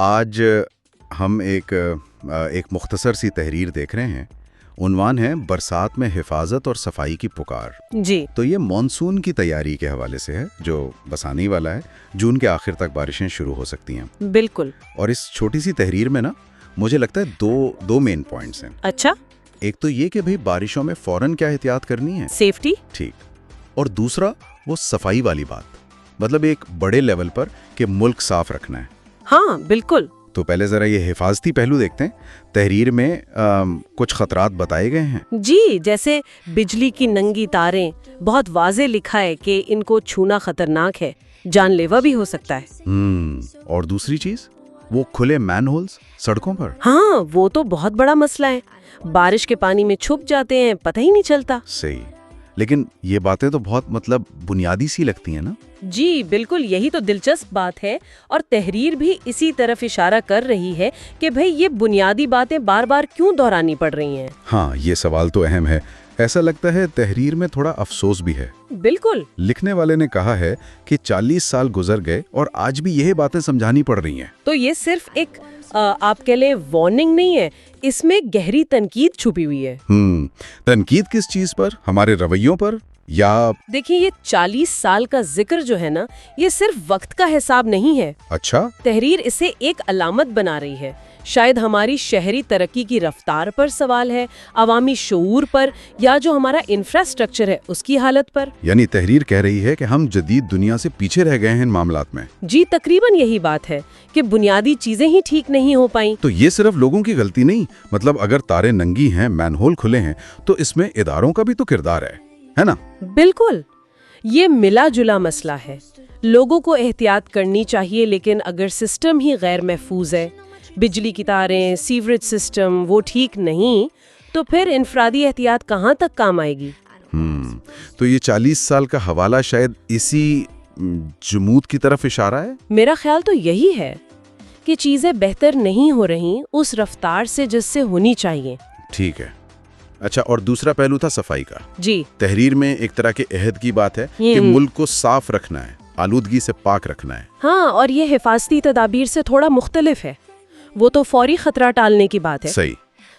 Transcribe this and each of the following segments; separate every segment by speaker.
Speaker 1: آج ہم ایک مختصر سی تحریر دیکھ رہے ہیں. عنوان ہے برسات میں حفاظت اور صفائی کی پکار.
Speaker 2: جی.
Speaker 1: تو یہ مانسون کی تیاری کے حوالے سے ہے جو بس آنے والا ہے. جون کے آخر تک بارشیں شروع ہو سکتی ہیں.
Speaker 2: بالکل.
Speaker 1: اور اس چھوٹی سی تحریر میں نا مجھے لگتا ہے دو مین پوائنٹس ہیں.
Speaker 2: اچھا.
Speaker 1: ایک تو یہ کہ بھئی بارشوں میں فوراً کیا احتیاط کرنی ہے.
Speaker 2: سیفٹی.
Speaker 1: ٹھیک. اور دوسرا وہ صفائی والی بات، مطلب ایک بڑے لیول پر کہ ملک صاف رکھنا ہے.
Speaker 2: ہاں بالکل. تو
Speaker 1: پہلے ذرا یہ حفاظتی پہلو دیکھتے ہیں. تحریر میں کچھ خطرات بتائے گئے ہیں.
Speaker 2: جی، جیسے بجلی کی ننگی تاریں، بہت واضح لکھا ہے کہ ان کو چھونا خطرناک ہے، جان لیوا بھی ہو سکتا ہے.
Speaker 1: اور دوسری چیز وہ کھلے مین ہولز سڑکوں پر.
Speaker 2: ہاں وہ تو بہت بڑا مسئلہ ہے. بارش کے پانی میں چھپ جاتے ہیں، پتہ ہی نہیں چلتا.
Speaker 1: صحیح. لیکن یہ باتیں تو بہت بنیادی سی لگتی ہیں نا.
Speaker 2: جی بالکل، یہی تو دلچسپ بات ہے. اور تحریر بھی اسی طرف اشارہ کر رہی ہے کہ بھئی یہ بنیادی باتیں بار بار کیوں دہرانی پڑ رہی ہیں.
Speaker 1: ہاں یہ سوال تو اہم ہے. ایسا لگتا ہے تحریر میں تھوڑا افسوس بھی ہے.
Speaker 2: بالکل.
Speaker 1: لکھنے والے نے کہا ہے کہ 40 سال گزر گئے اور آج بھی یہی باتیں سمجھانی پڑ رہی ہیں.
Speaker 2: تو یہ صرف ایک آپ کے لیے وارننگ نہیں ہے، اس میں گہری تنقید چھپی ہوئی ہے.
Speaker 1: تنقید کس چیز پر؟ ہمارے رویوں پر یا؟
Speaker 2: دیکھیں یہ 40 سال کا ذکر جو ہے نا، یہ صرف وقت کا حساب نہیں ہے.
Speaker 1: اچھا.
Speaker 2: تحریر اسے ایک علامت بنا رہی ہے. شاید ہماری شہری ترقی کی رفتار پر سوال ہے، عوامی شعور پر، یا جو ہمارا انفراسٹرکچر ہے اس کی حالت پر.
Speaker 1: یعنی تحریر کہہ رہی ہے کہ ہم جدید دنیا سے پیچھے رہ گئے ہیں ان معاملات میں.
Speaker 2: جی تقریباً یہی بات ہے کہ بنیادی چیزیں ہی ٹھیک نہیں ہو پائیں.
Speaker 1: تو یہ صرف لوگوں کی غلطی نہیں، مطلب اگر تاریں ننگی ہیں، مین ہول کھلے ہیں، تو اس میں اداروں کا بھی تو کردار ہے نا؟
Speaker 2: بالکل. یہ ملا جلا مسئلہ ہے. لوگوں کو احتیاط کرنی چاہیے، لیکن اگر سسٹم ہی غیر محفوظ ہے، بجلی کی تاریں، سیوریج سسٹم وہ ٹھیک نہیں، تو پھر انفرادی احتیاط کہاں تک کام آئے گی؟
Speaker 1: تو یہ 40 سال کا حوالہ شاید اسی جمود کی طرف اشارہ ہے؟
Speaker 2: میرا خیال تو یہی ہے کہ چیزیں بہتر نہیں ہو رہی اس رفتار سے جس سے ہونی چاہیے.
Speaker 1: ٹھیک ہے. اچھا، اور دوسرا پہلو تھا صفائی کا.
Speaker 2: جی.
Speaker 1: تحریر میں ایک طرح کے عہد کی بات ہے کہ ملک کو صاف رکھنا ہے، آلودگی سے پاک رکھنا ہے.
Speaker 2: ہاں، اور یہ حفاظتی تدابیر سے تھوڑا مختلف ہے. وہ تو فوری خطرہ ٹالنے کی بات ہے.
Speaker 1: صحیح.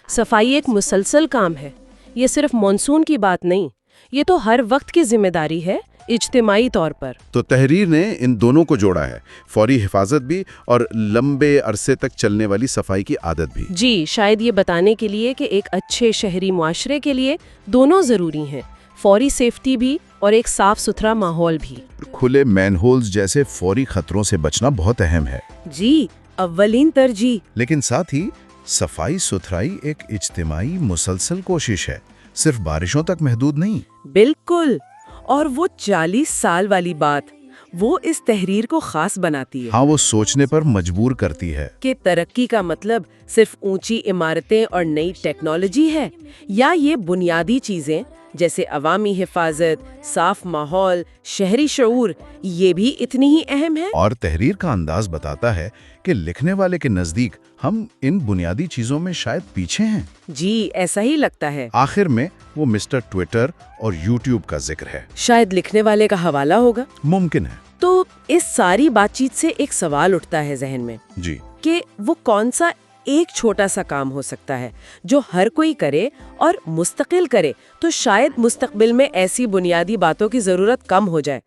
Speaker 2: صفائی ایک مسلسل کام ہے. یہ صرف مانسون کی بات نہیں، یہ تو ہر وقت کی ذمہ داری ہے، اجتماعی طور پر. تو
Speaker 1: تحریر نے ان دونوں کو جوڑا ہے، فوری حفاظت بھی اور لمبے عرصے تک چلنے والی صفائی کی عادت بھی.
Speaker 2: جی، شاید یہ بتانے کے لیے کہ ایک اچھے شہری معاشرے کے لیے دونوں ضروری ہیں، فوری سیفٹی بھی اور ایک صاف ستھرا ماحول بھی.
Speaker 1: کھلے مین ہولز جیسے فوری خطروں سے بچنا بہت اہم ہے.
Speaker 2: جی، اولین ترجیح.
Speaker 1: لیکن ساتھ ہی صفائی ستھرائی ایک اجتماعی مسلسل کوشش ہے، صرف بارشوں تک محدود نہیں.
Speaker 2: بالکل. اور وہ 40 سال والی بات، وہ اس تحریر کو خاص بناتی ہے.
Speaker 1: ہاں، وہ سوچنے پر مجبور کرتی ہے
Speaker 2: کہ ترقی کا مطلب صرف اونچی عمارتیں اور نئی ٹیکنالوجی ہے، یا یہ بنیادی چیزیں جیسے عوامی حفاظت، صاف ماحول، شہری شعور، یہ بھی اتنی ہی اہم ہے.
Speaker 1: اور تحریر کا انداز بتاتا ہے کہ لکھنے والے کے نزدیک ہم ان بنیادی چیزوں میں شاید پیچھے ہیں.
Speaker 2: جی ایسا ہی لگتا ہے.
Speaker 1: آخر میں وہ مسٹر ٹویٹر اور یوٹیوب کا ذکر ہے.
Speaker 2: شاید لکھنے والے کا حوالہ ہوگا.
Speaker 1: ممکن ہے.
Speaker 2: تو اس ساری بات چیت سے ایک سوال اٹھتا ہے ذہن میں.
Speaker 1: جی.
Speaker 2: کہ وہ کون سا ایک چھوٹا سا کام ہو سکتا ہے جو ہر کوئی کرے اور مستقل کرے تو شاید مستقبل میں ایسی بنیادی باتوں کی ضرورت کم ہو جائے.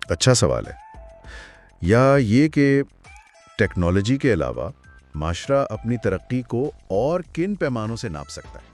Speaker 1: اچھا سوال ہے. یا یہ کہ ٹیکنالوجی کے علاوہ معاشرہ اپنی ترقی کو اور کن پیمانوں سے ناپ سکتا ہے؟